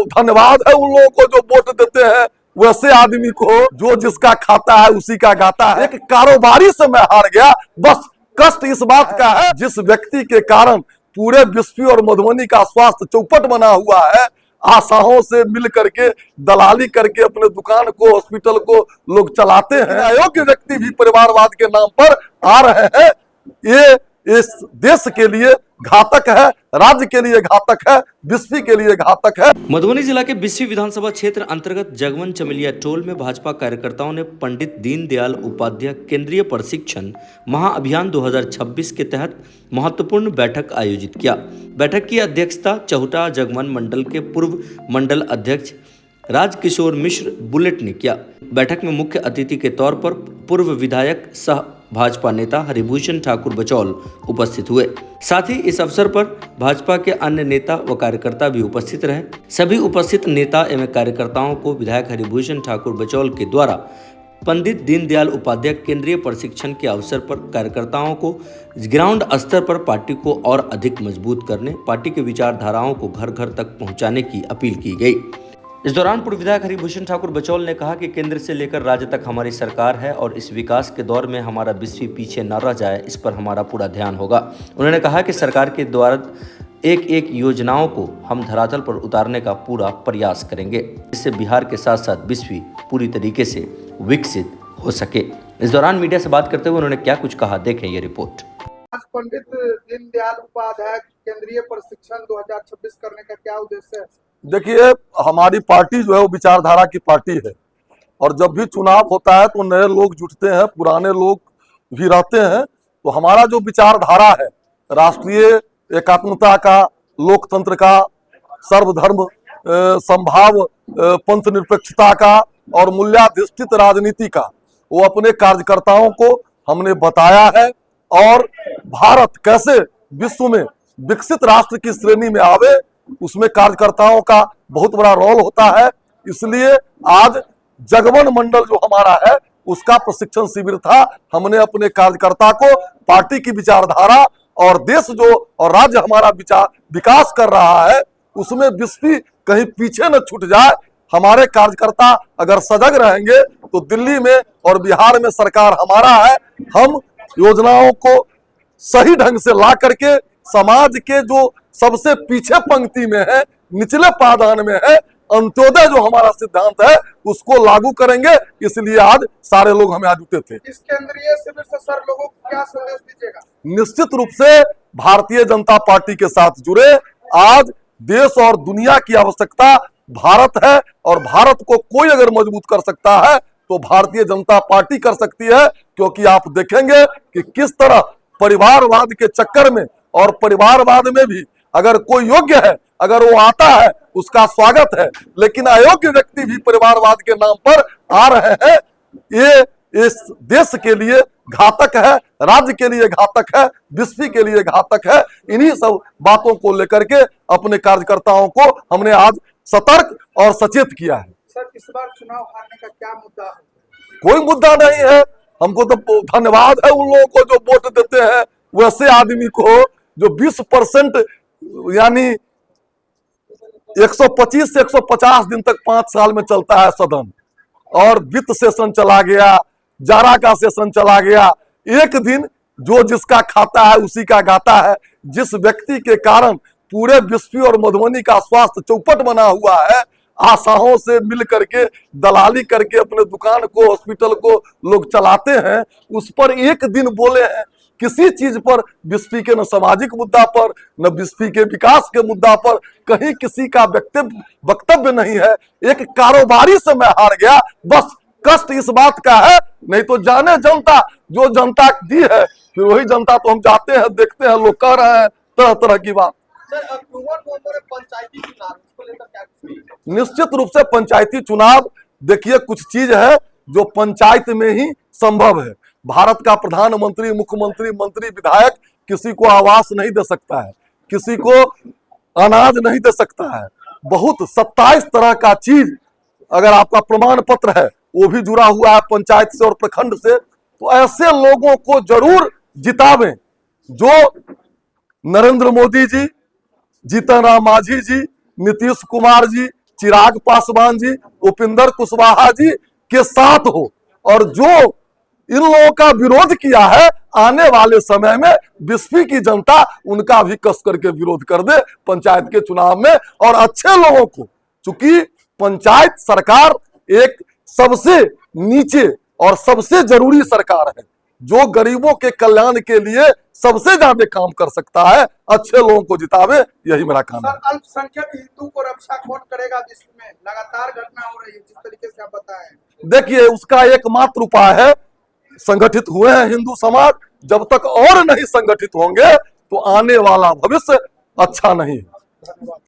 धन्यवाद है उन लोगों को जो वोट देते हैं, वैसे आदमी को जो जिसका खाता है उसी का गाता है। एक कारोबारी से मैं हार गया, बस कष्ट इस बात का है जिस व्यक्ति के कारण पूरे बिस्फी और मधुबनी का स्वास्थ्य चौपट बना हुआ है। आशाओं से मिल करके दलाली करके अपने दुकान को, हॉस्पिटल को लोग चलाते हैं। अयोग्य व्यक्ति भी परिवारवाद के नाम पर आ रहे हैं। ये इस देश के लिए घातक है, राज्य के लिए घातक है, बिस्फी के लिए घातक है। मधुबनी जिला के बिस्फी विधानसभा क्षेत्र अंतर्गत जगवन चमेलिया टोल में भाजपा कार्यकर्ताओं ने पंडित दीनदयाल उपाध्याय केंद्रीय प्रशिक्षण महाअभियान 2026 के तहत महत्वपूर्ण बैठक आयोजित किया। बैठक की अध्यक्षता चहुटा जगवन मंडल के पूर्व मंडल अध्यक्ष राजकिशोर मिश्र बुलेट ने किया। बैठक में मुख्य अतिथि के तौर पर पूर्व विधायक सह भाजपा नेता हरिभूषण ठाकुर बचौल उपस्थित हुए। साथ ही इस अवसर पर भाजपा के अन्य नेता व कार्यकर्ता भी उपस्थित रहे। सभी उपस्थित नेता एवं कार्यकर्ताओं को विधायक हरिभूषण ठाकुर बचौल के द्वारा पंडित दीनदयाल उपाध्याय केंद्रीय प्रशिक्षण के अवसर पर कार्यकर्ताओं को ग्राउंड स्तर पर पार्टी को और अधिक मजबूत करने, पार्टी के विचारधाराओं को घर घर तक पहुंचाने की अपील की गई। इस दौरान पूर्व विधायक हरिभूषण ठाकुर बचौल ने कहा कि केंद्र से लेकर राज्य तक हमारी सरकार है और इस विकास के दौर में हमारा बिस्फी पीछे न रह जाए, इस पर हमारा पूरा ध्यान होगा। उन्होंने कहा कि सरकार के द्वारा एक एक योजनाओं को हम धरातल पर उतारने का पूरा प्रयास करेंगे, इससे बिहार के साथ साथ बिस्फी पूरी तरीके से विकसित हो सके। इस दौरान मीडिया से बात करते हुए उन्होंने क्या कुछ कहा, देखें ये रिपोर्ट। आज पंडित दीनदयाल उपाध्याय केंद्रीय प्रशिक्षण 2026 करने का क्या उद्देश्य है? देखिए, हमारी पार्टी जो है वो विचारधारा की पार्टी है और जब भी चुनाव होता है तो नए लोग जुटते हैं, पुराने लोग भी रहते हैं। तो हमारा जो विचारधारा है राष्ट्रीय एकात्मता का, लोकतंत्र का, सर्वधर्म संभाव, पंथ निरपेक्षता का और मूल्याधिष्ठित राजनीति का, वो अपने कार्यकर्ताओं को हमने बताया है। और भारत कैसे विश्व में विकसित राष्ट्र की श्रेणी में आवे, उसमें कार्यकर्ताओं का बहुत बड़ा रोल होता है। इसलिए आज जगवन मंडल जो हमारा है उसका प्रशिक्षण शिविर था। हमने अपने कार्यकर्ता को पार्टी की विचारधारा और देश जो और राज्य हमारा विकास कर रहा है उसमें बिस्फी कहीं पीछे न छूट जाए। हमारे कार्यकर्ता अगर सजग रहेंगे तो दिल्ली में और बिहार में सरकार हमारा है। हम योजनाओं को सही ढंग से ला करके समाज के जो सबसे पीछे पंक्ति में है, निचले पायदान में है, अंत्योदय जो हमारा सिद्धांत है उसको लागू करेंगे। इसलिए आज सारे लोग हमें आज जुटे थे। इस केंद्रीय शिविर से सर लोगों को क्या संदेश दीजिएगा? निश्चित रूप से भारतीय जनता पार्टी के साथ जुड़े। आज देश और दुनिया की आवश्यकता भारत है और भारत को कोई अगर मजबूत कर सकता है तो भारतीय जनता पार्टी कर सकती है। क्योंकि आप देखेंगे कि किस तरह परिवारवाद के चक्कर में और परिवारवाद में भी अगर कोई योग्य है, अगर वो आता है उसका स्वागत है, लेकिन अयोग्य व्यक्ति भी परिवारवाद के नाम पर आ रहे हैं। ये इस देश के लिए घातक है, राज्य के लिए घातक है, बिस्फी के लिए घातक है। इन्हीं सब बातों को लेकर के अपने कार्यकर्ताओं को हमने आज सतर्क और सचेत किया है। सर, इस बार चुनाव हारने का क्या मुद्दा है? कोई मुद्दा नहीं है। हमको तो धन्यवाद है उन लोगों को जो वोट देते हैं, वैसे आदमी को जो 20% यानी 125 से 150 दिन तक 5 साल में चलता है सदन, और वित्त सेशन चला गया, जारा का सेशन चला गया। एक दिन जो जिसका खाता है उसी का गाता है। जिस व्यक्ति के कारण पूरे बिस्फी और मधुबनी का स्वास्थ्य चौपट बना हुआ है, आशाओं से मिल करके दलाली करके अपने दुकान को, हॉस्पिटल को लोग चलाते हैं, उस पर एक दिन बोले हैं किसी चीज पर, बिस्फी के न सामाजिक मुद्दा पर, न बिस्फी के विकास के मुद्दा पर कहीं किसी का वक्तव्य नहीं है। एक कारोबारी से मैं हार गया, बस कष्ट इस बात का है। नहीं तो जाने जनता जो जनता दी है, फिर वही जनता तो हम जाते हैं, देखते हैं, लोग कह रहे हैं तरह तरह की बात। पंचायती चुनाव इसको लेकर क्या? निश्चित रूप से पंचायती चुनाव, देखिए कुछ चीज है जो पंचायत में ही संभव है। भारत का प्रधानमंत्री, मुख्यमंत्री, मंत्री, विधायक किसी को आवास नहीं दे सकता है, किसी को अनाज नहीं दे सकता है। बहुत 27 तरह का चीज, अगर आपका प्रमाण पत्र है वो भी जुड़ा हुआ है पंचायत से और प्रखंड से। तो ऐसे लोगों को जरूर जितावें जो नरेंद्र मोदी जी, जीतन राम मांझी जी, नीतीश कुमार जी, चिराग पासवान जी, उपेंद्र कुशवाहा जी के साथ हो, और जो इन लोगों का विरोध किया है, आने वाले समय में बिस्फी की जनता उनका भी कस करके विरोध कर दे पंचायत के चुनाव में। और अच्छे लोगों को, चूंकि पंचायत सरकार एक सबसे नीचे और सबसे जरूरी सरकार है, जो गरीबों के कल्याण के लिए सबसे ज्यादा काम कर सकता है, अच्छे लोगों को जितावे, यही मेरा काम है। सर, अल्पसंख्यक हिंदू को रक्षा कौन करेगा? विश्व में लगातार घटना हो रही है, जिस तरीके से आप बताएं। देखिए, उसका एकमात्र उपाय है, संगठित हुए हैं हिंदू समाज, जब तक और नहीं संगठित होंगे तो आने वाला भविष्य अच्छा नहीं है। धन्यवाद।